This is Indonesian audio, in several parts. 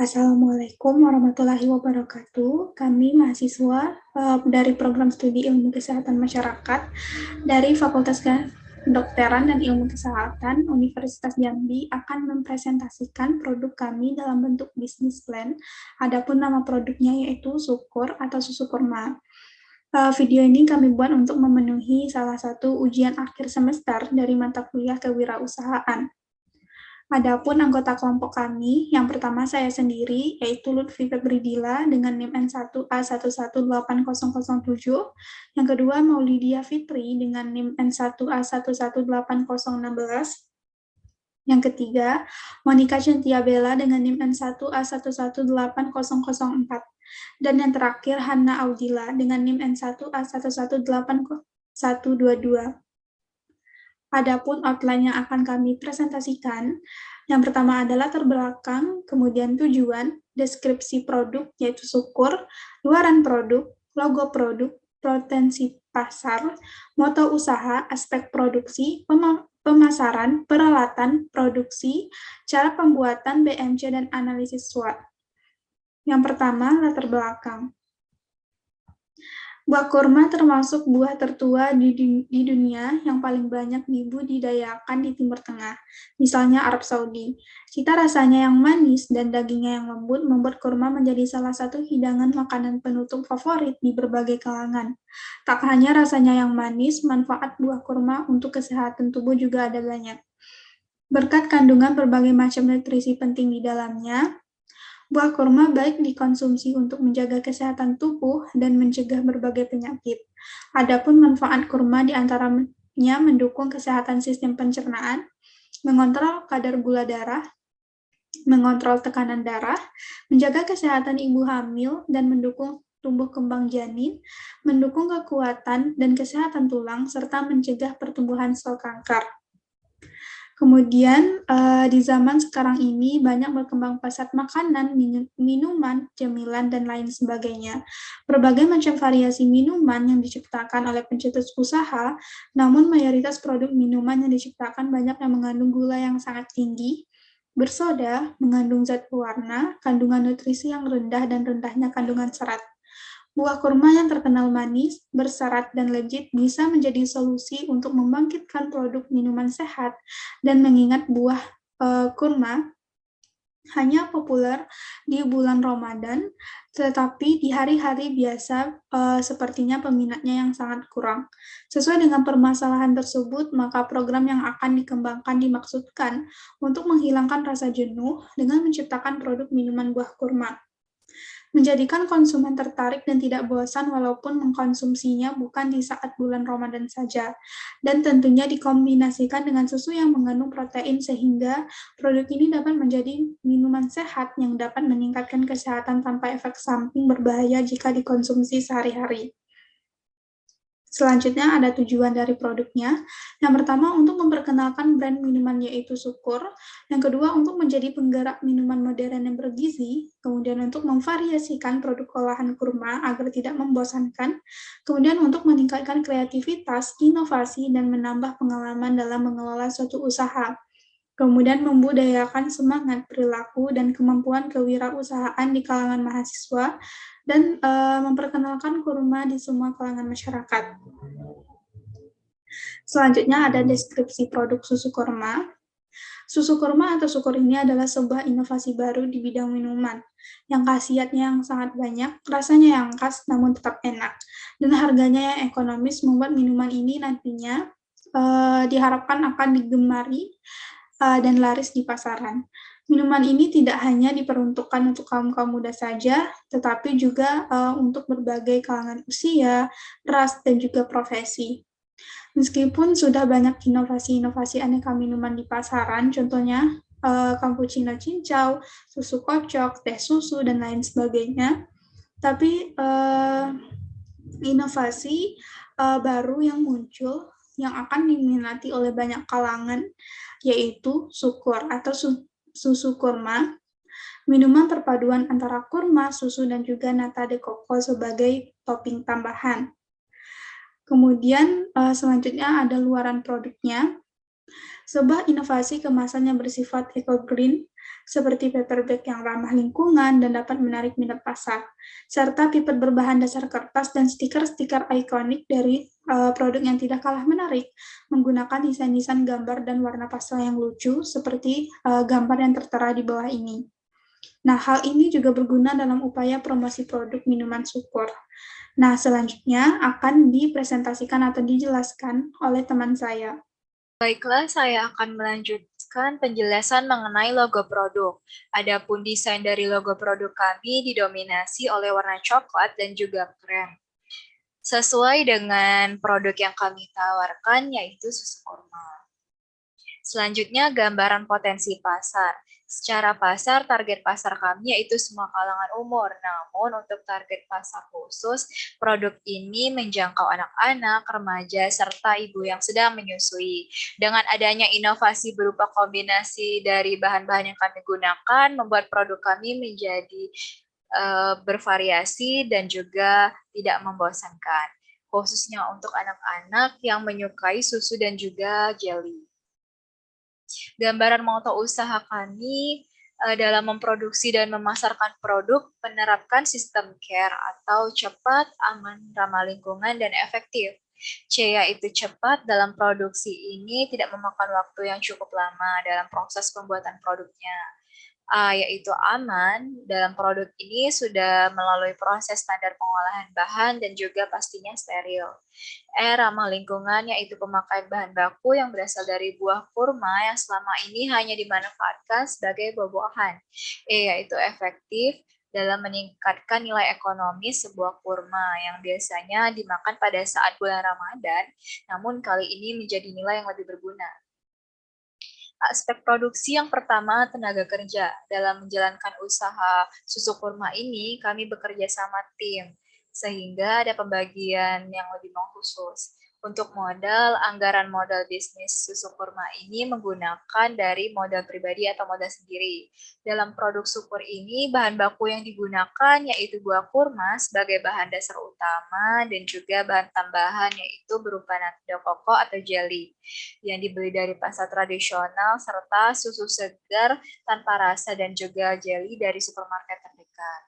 Assalamualaikum warahmatullahi wabarakatuh. Kami mahasiswa dari program studi Ilmu Kesehatan Masyarakat dari Fakultas Kedokteran dan Ilmu Kesehatan Universitas Jambi akan mempresentasikan produk kami dalam bentuk bisnis plan. Adapun nama produknya yaitu Sukur atau susu kurma. Video ini kami buat untuk memenuhi salah satu ujian akhir semester dari mata kuliah kewirausahaan. Adapun anggota kelompok kami, yang pertama saya sendiri, yaitu Lutfi Febridila dengan NIM N1A1180007, yang kedua Maulidia Fitri dengan NIM N1A1180016, yang ketiga Monica Cynthia Bella dengan NIM N1A1180004, dan yang terakhir Hanna Audila dengan NIM N1A1180122. Adapun outline yang akan kami presentasikan, yang pertama adalah terbelakang, kemudian tujuan, deskripsi produk yaitu Sukur, luaran produk, logo produk, potensi pasar, moto usaha, aspek produksi, pemasaran, peralatan, produksi, cara pembuatan BMC dan analisis SWOT. Yang pertama, latar belakang. Buah kurma termasuk buah tertua di dunia yang paling banyak dibudidayakan di Timur Tengah, misalnya Arab Saudi. Cita rasanya yang manis dan dagingnya yang lembut membuat kurma menjadi salah satu hidangan makanan penutup favorit di berbagai kalangan. Tak hanya rasanya yang manis, manfaat buah kurma untuk kesehatan tubuh juga ada banyak. Berkat kandungan berbagai macam nutrisi penting di dalamnya, buah kurma baik dikonsumsi untuk menjaga kesehatan tubuh dan mencegah berbagai penyakit. Adapun manfaat kurma di antaranya mendukung kesehatan sistem pencernaan, mengontrol kadar gula darah, mengontrol tekanan darah, menjaga kesehatan ibu hamil, dan mendukung tumbuh kembang janin, mendukung kekuatan dan kesehatan tulang, serta mencegah pertumbuhan sel kanker. Kemudian di zaman sekarang ini banyak berkembang pesat makanan, minuman, cemilan, dan lain sebagainya. Berbagai macam variasi minuman yang diciptakan oleh pencetus usaha, namun mayoritas produk minuman yang diciptakan banyak yang mengandung gula yang sangat tinggi, bersoda, mengandung zat pewarna, kandungan nutrisi yang rendah, dan rendahnya kandungan serat. Buah kurma yang terkenal manis, berserat, dan legit bisa menjadi solusi untuk membangkitkan produk minuman sehat, dan mengingat buah kurma hanya populer di bulan Ramadan, tetapi di hari-hari biasa sepertinya peminatnya yang sangat kurang. Sesuai dengan permasalahan tersebut, maka program yang akan dikembangkan dimaksudkan untuk menghilangkan rasa jenuh dengan menciptakan produk minuman buah kurma. Menjadikan konsumen tertarik dan tidak bosan walaupun mengkonsumsinya bukan di saat bulan Ramadan saja, dan tentunya dikombinasikan dengan susu yang mengandung protein sehingga produk ini dapat menjadi minuman sehat yang dapat meningkatkan kesehatan tanpa efek samping berbahaya jika dikonsumsi sehari-hari. Selanjutnya ada tujuan dari produknya. Yang pertama untuk memperkenalkan brand minuman yaitu Sukur. Yang kedua untuk menjadi penggerak minuman modern yang bergizi. Kemudian untuk memvariasikan produk olahan kurma agar tidak membosankan. Kemudian untuk meningkatkan kreativitas, inovasi, dan menambah pengalaman dalam mengelola suatu usaha. Kemudian membudayakan semangat perilaku dan kemampuan kewirausahaan di kalangan mahasiswa dan memperkenalkan kurma di semua kalangan masyarakat. Selanjutnya ada deskripsi produk susu kurma. Susu kurma atau sukur ini adalah sebuah inovasi baru di bidang minuman, yang khasiatnya yang sangat banyak, rasanya yang khas namun tetap enak, dan harganya yang ekonomis membuat minuman ini nantinya diharapkan akan digemari dan laris di pasaran. Minuman ini tidak hanya diperuntukkan untuk kaum-kaum muda saja, tetapi juga untuk berbagai kalangan usia, ras, dan juga profesi. Meskipun sudah banyak inovasi-inovasi aneka minuman di pasaran, contohnya cappuccino cincau, susu kocok, teh susu, dan lain sebagainya, tapi inovasi baru yang muncul yang akan diminati oleh banyak kalangan, yaitu Sukur atau susu kurma, minuman perpaduan antara kurma, susu, dan juga nata de coco sebagai topping tambahan. Kemudian selanjutnya ada luaran produknya. Sebuah inovasi kemasan yang bersifat eco-green seperti paper bag yang ramah lingkungan dan dapat menarik minat pasar, serta pipet berbahan dasar kertas dan stiker-stiker ikonik dari produk yang tidak kalah menarik, menggunakan desain-desain gambar dan warna pastel yang lucu seperti gambar yang tertera di bawah ini. Nah, hal ini juga berguna dalam upaya promosi produk minuman sukor. Nah, selanjutnya akan dipresentasikan atau dijelaskan oleh teman saya. Baiklah, saya akan melanjutkan penjelasan mengenai logo produk. Adapun desain dari logo produk kami didominasi oleh warna coklat dan juga krem. Sesuai dengan produk yang kami tawarkan, yaitu susu kurma. Selanjutnya, gambaran potensi pasar. Secara pasar, target pasar kami yaitu semua kalangan umur. Namun, untuk target pasar khusus, produk ini menjangkau anak-anak, remaja, serta ibu yang sedang menyusui. Dengan adanya inovasi berupa kombinasi dari bahan-bahan yang kami gunakan, membuat produk kami menjadi bervariasi dan juga tidak membosankan. Khususnya untuk anak-anak yang menyukai susu dan juga jelly. Gambaran moto usaha kami dalam memproduksi dan memasarkan produk menerapkan sistem CARE atau cepat, aman, ramah lingkungan, dan efektif. C yaitu cepat dalam produksi ini tidak memakan waktu yang cukup lama dalam proses pembuatan produknya. A yaitu aman, dalam produk ini sudah melalui proses standar pengolahan bahan dan juga pastinya steril. E ramah lingkungan yaitu pemakaian bahan baku yang berasal dari buah kurma yang selama ini hanya dimanfaatkan sebagai buah-buahan. E yaitu efektif dalam meningkatkan nilai ekonomi sebuah kurma yang biasanya dimakan pada saat bulan Ramadan, namun kali ini menjadi nilai yang lebih berguna. Aspek produksi yang pertama, tenaga kerja. Dalam menjalankan usaha susu kurma ini, kami bekerja sama tim, sehingga ada pembagian yang lebih khusus. Untuk modal, anggaran modal bisnis susu kurma ini menggunakan dari modal pribadi atau modal sendiri. Dalam produk sukur ini, bahan baku yang digunakan yaitu buah kurma sebagai bahan dasar utama dan juga bahan tambahan yaitu berupa nata koko atau jelly yang dibeli dari pasar tradisional serta susu segar tanpa rasa dan juga jelly dari supermarket terdekat.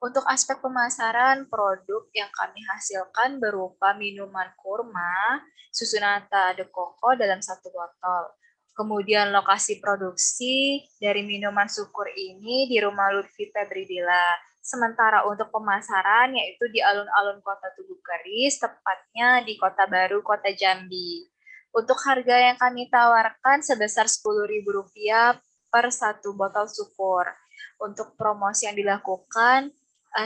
Untuk aspek pemasaran, produk yang kami hasilkan berupa minuman kurma, susu nata de coco dalam satu botol. Kemudian lokasi produksi dari minuman sukur ini di rumah Lutfi Febridila. Sementara untuk pemasaran yaitu di alun-alun kota Tugu Keris, tepatnya di Kota Baru, Kota Jambi. Untuk harga yang kami tawarkan sebesar Rp10.000 per satu botol sukur. Untuk promosi yang dilakukan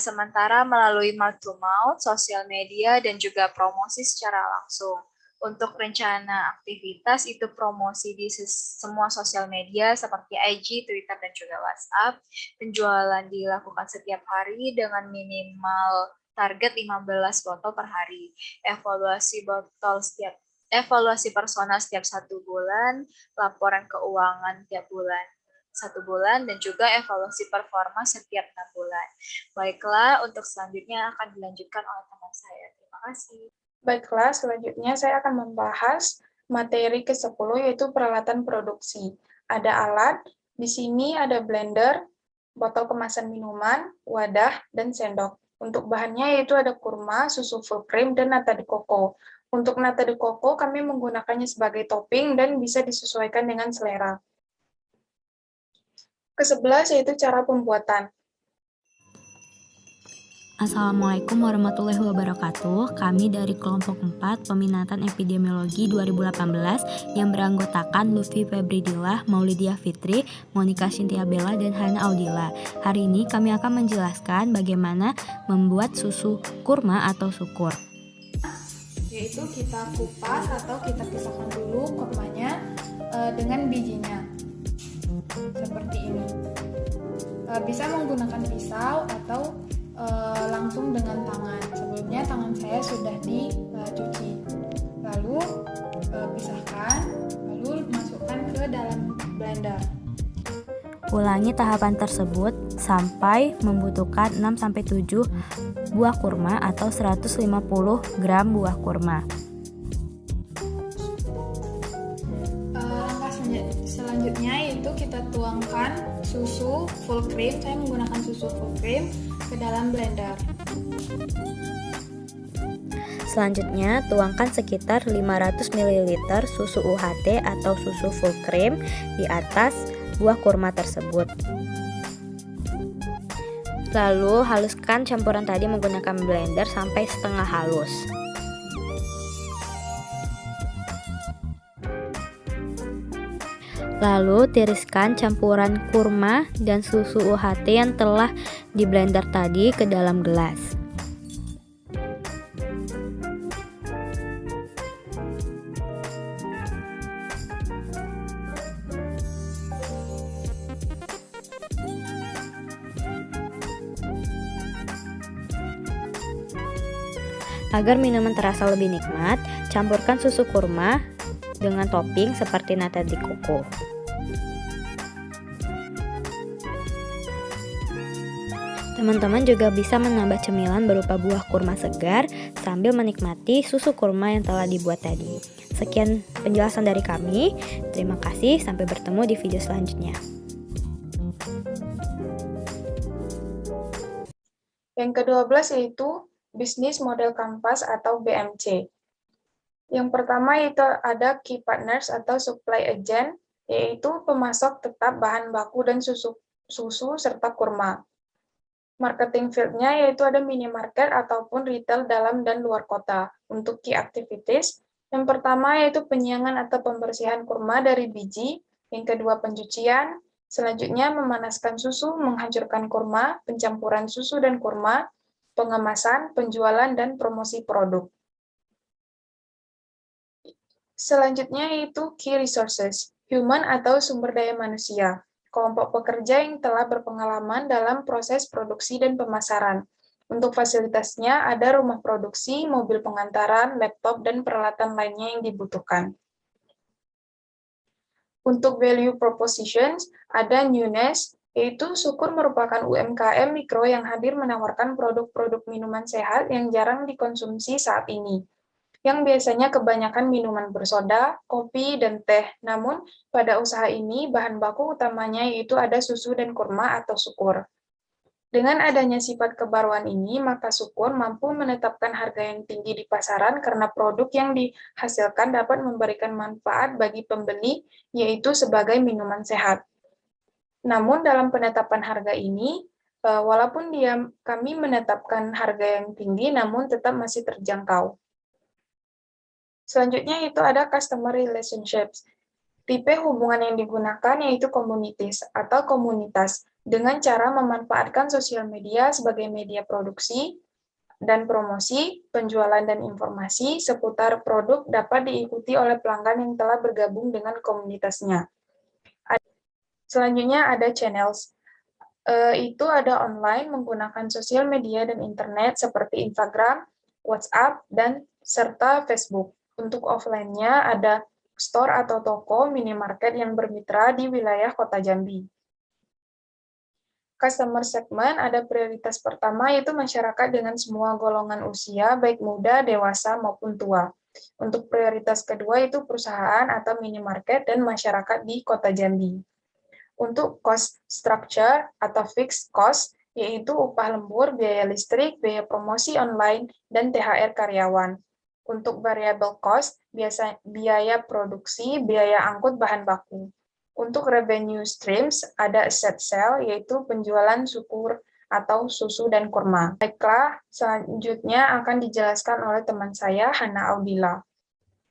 sementara melalui mouth to mouth, sosial media, dan juga promosi secara langsung. Untuk rencana aktivitas itu promosi di semua sosial media seperti IG, Twitter, dan juga WhatsApp. Penjualan dilakukan setiap hari dengan minimal target 15 botol per hari. Evaluasi personal setiap 1 bulan, laporan keuangan tiap bulan. 1 bulan dan juga evaluasi performa setiap 6 bulan. Baiklah, untuk selanjutnya akan dilanjutkan oleh teman saya. Terima kasih. Baiklah, selanjutnya saya akan membahas materi ke-10 yaitu peralatan produksi. Ada alat, di sini ada blender, botol kemasan minuman, wadah, dan sendok. Untuk bahannya yaitu ada kurma, susu full cream, dan nata de coco. Untuk nata de coco kami menggunakannya sebagai topping dan bisa disesuaikan dengan selera. Ke-11 yaitu cara pembuatan. Assalamualaikum warahmatullahi wabarakatuh. Kami dari kelompok 4 Peminatan Epidemiologi 2018 yang beranggotakan Lutfi Febridillah, Maulidia Fitri, Monica Cynthia Bella, dan Hana Audila. Hari ini kami akan menjelaskan bagaimana membuat susu kurma atau sukur. Yaitu kita kupas atau kita pisahkan dulu kurmanya dengan bijinya. Seperti ini. Bisa menggunakan pisau atau langsung dengan tangan. Sebelumnya tangan saya sudah dicuci. Lalu pisahkan, lalu masukkan ke dalam blender. Ulangi tahapan tersebut sampai membutuhkan 6-7 buah kurma atau 150 gram buah kurma. Langkah selanjutnya yaitu kita tuangkan susu full cream, saya menggunakan susu full cream ke dalam blender. Selanjutnya, tuangkan sekitar 500 ml susu UHT atau susu full cream di atas buah kurma tersebut. Lalu, haluskan campuran tadi menggunakan blender sampai setengah halus. Lalu, tiriskan campuran kurma dan susu UHT yang telah di blender tadi ke dalam gelas. Agar minuman terasa lebih nikmat, campurkan susu kurma dengan topping seperti nata de coco. Teman-teman juga bisa menambah cemilan berupa buah kurma segar sambil menikmati susu kurma yang telah dibuat tadi. Sekian penjelasan dari kami. Terima kasih, sampai bertemu di video selanjutnya. Yang ke-12 yaitu Bisnis Model Kanvas atau BMC. Yang pertama itu ada Key Partners atau Supply Agent, yaitu pemasok tetap bahan baku dan susu serta kurma. Marketing field-nya yaitu ada minimarket ataupun retail dalam dan luar kota. Untuk key activities, yang pertama yaitu penyiangan atau pembersihan kurma dari biji, yang kedua pencucian, selanjutnya memanaskan susu, menghancurkan kurma, pencampuran susu dan kurma, pengemasan, penjualan, dan promosi produk. Selanjutnya yaitu key resources, human atau sumber daya manusia, kelompok pekerja yang telah berpengalaman dalam proses produksi dan pemasaran. Untuk fasilitasnya ada rumah produksi, mobil pengantaran, laptop, dan peralatan lainnya yang dibutuhkan. Untuk value propositions, ada newness, yaitu Syukur merupakan UMKM mikro yang hadir menawarkan produk-produk minuman sehat yang jarang dikonsumsi saat ini, yang biasanya kebanyakan minuman bersoda, kopi, dan teh. Namun, pada usaha ini, bahan baku utamanya yaitu ada susu dan kurma atau Syukur. Dengan adanya sifat kebaruan ini, maka Syukur mampu menetapkan harga yang tinggi di pasaran karena produk yang dihasilkan dapat memberikan manfaat bagi pembeli, yaitu sebagai minuman sehat. Namun dalam penetapan harga ini, walaupun kami menetapkan harga yang tinggi, namun tetap masih terjangkau. Selanjutnya itu ada customer relationships. Tipe hubungan yang digunakan yaitu communities atau komunitas, dengan cara memanfaatkan sosial media sebagai media produksi dan promosi, penjualan dan informasi seputar produk dapat diikuti oleh pelanggan yang telah bergabung dengan komunitasnya. Selanjutnya ada channels. Itu ada online menggunakan sosial media dan internet seperti Instagram, WhatsApp, dan serta Facebook. Untuk offline-nya ada store atau toko minimarket yang bermitra di wilayah Kota Jambi. Customer segment ada prioritas pertama yaitu masyarakat dengan semua golongan usia, baik muda, dewasa, maupun tua. Untuk prioritas kedua itu perusahaan atau minimarket dan masyarakat di Kota Jambi. Untuk cost structure atau fixed cost, yaitu upah lembur, biaya listrik, biaya promosi online, dan THR karyawan. Untuk variable cost, biaya produksi, biaya angkut bahan baku. Untuk revenue streams, ada asset sale, yaitu penjualan Syukur atau susu dan kurma. Baiklah, selanjutnya akan dijelaskan oleh teman saya, Hana Audila.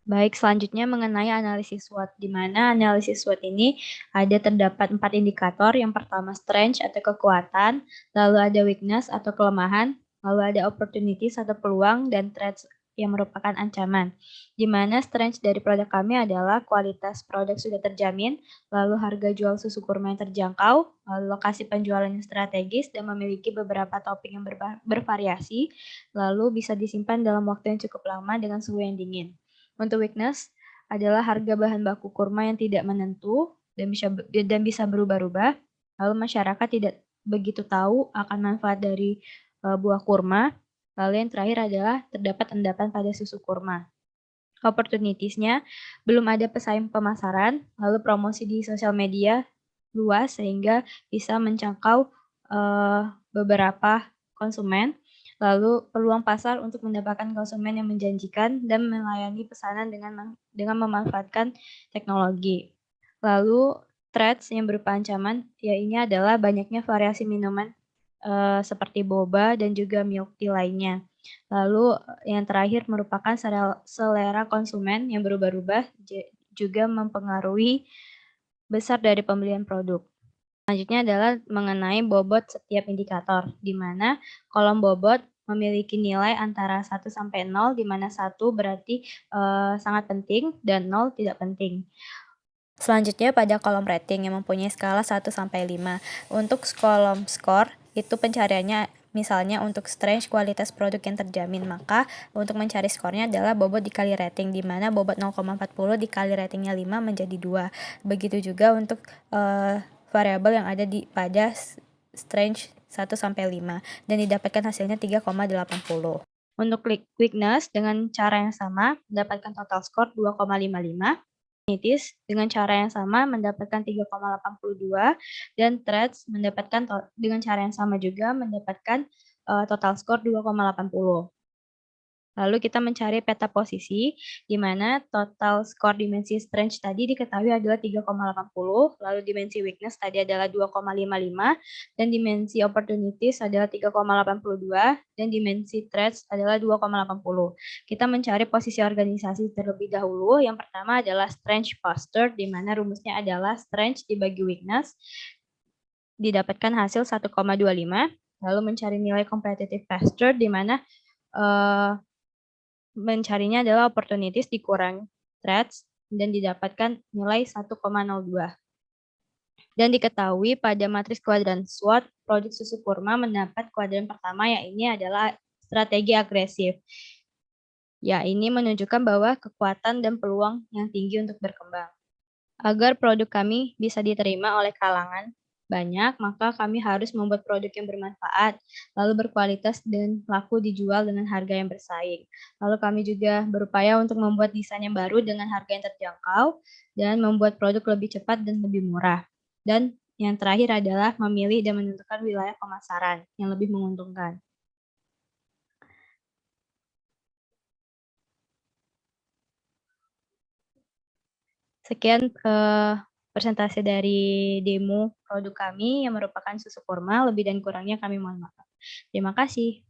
Baik, selanjutnya mengenai analisis SWOT, di mana analisis SWOT ini terdapat 4 indikator. Yang pertama strength atau kekuatan, lalu ada weakness atau kelemahan, lalu ada opportunities atau peluang, dan threats yang merupakan ancaman. Di mana strength dari produk kami adalah kualitas produk sudah terjamin, lalu harga jual susu kurma yang terjangkau, lalu lokasi penjualan yang strategis dan memiliki beberapa topping yang bervariasi, lalu bisa disimpan dalam waktu yang cukup lama dengan suhu yang dingin. Untuk weakness adalah harga bahan baku kurma yang tidak menentu dan bisa berubah-ubah. Lalu masyarakat tidak begitu tahu akan manfaat dari buah kurma. Lalu yang terakhir adalah terdapat endapan pada susu kurma. Opportunities-nya belum ada pesaing pemasaran, lalu promosi di sosial media luas sehingga bisa menjangkau beberapa konsumen. Lalu peluang pasar untuk mendapatkan konsumen yang menjanjikan dan melayani pesanan dengan memanfaatkan teknologi. Lalu threats yang berupa ancaman, ya ini adalah banyaknya variasi minuman seperti boba dan juga milk tea lainnya. Lalu yang terakhir merupakan selera konsumen yang berubah-ubah juga mempengaruhi besar dari pembelian produk. Selanjutnya adalah mengenai bobot setiap indikator, di mana kolom bobot memiliki nilai antara 1 sampai 0, di mana 1 berarti sangat penting dan 0 tidak penting. Selanjutnya pada kolom rating yang mempunyai skala 1 sampai 5. Untuk kolom skor, itu pencariannya misalnya untuk strength kualitas produk yang terjamin, maka untuk mencari skornya adalah bobot dikali rating, di mana bobot 0,40 dikali ratingnya 5 menjadi 2. Begitu juga untuk variabel yang ada pada strength 1 sampai 5 dan didapatkan hasilnya 3,80. Untuk quickness dengan cara yang sama mendapatkan total skor 2,55. Nitis dengan cara yang sama mendapatkan 3,82 dan threads mendapatkan dengan cara yang sama juga mendapatkan total skor 2,80. Lalu kita mencari peta posisi, di mana total skor dimensi strength tadi diketahui adalah 3,80, lalu dimensi weakness tadi adalah 2,55, dan dimensi opportunities adalah 3,82, dan dimensi threats adalah 2,80. Kita mencari posisi organisasi terlebih dahulu. Yang pertama adalah strength faster, di mana rumusnya adalah strength dibagi weakness, didapatkan hasil 1,25, lalu mencari nilai competitive faster, di mana mencarinya adalah opportunities dikurang threats dan didapatkan nilai 1,02. Dan diketahui pada matris kuadran SWOT, produk susu kurma mendapat kuadran pertama, yang ini adalah strategi agresif. Ya, ini menunjukkan bahwa kekuatan dan peluang yang tinggi untuk berkembang. Agar produk kami bisa diterima oleh kalangan banyak, maka kami harus membuat produk yang bermanfaat, lalu berkualitas dan laku dijual dengan harga yang bersaing. Lalu kami juga berupaya untuk membuat desain yang baru dengan harga yang terjangkau dan membuat produk lebih cepat dan lebih murah. Dan yang terakhir adalah memilih dan menentukan wilayah pemasaran yang lebih menguntungkan. Sekian presentasi dari demo produk kami yang merupakan susu kurma. Lebih dan kurangnya kami mohon maaf. Terima kasih.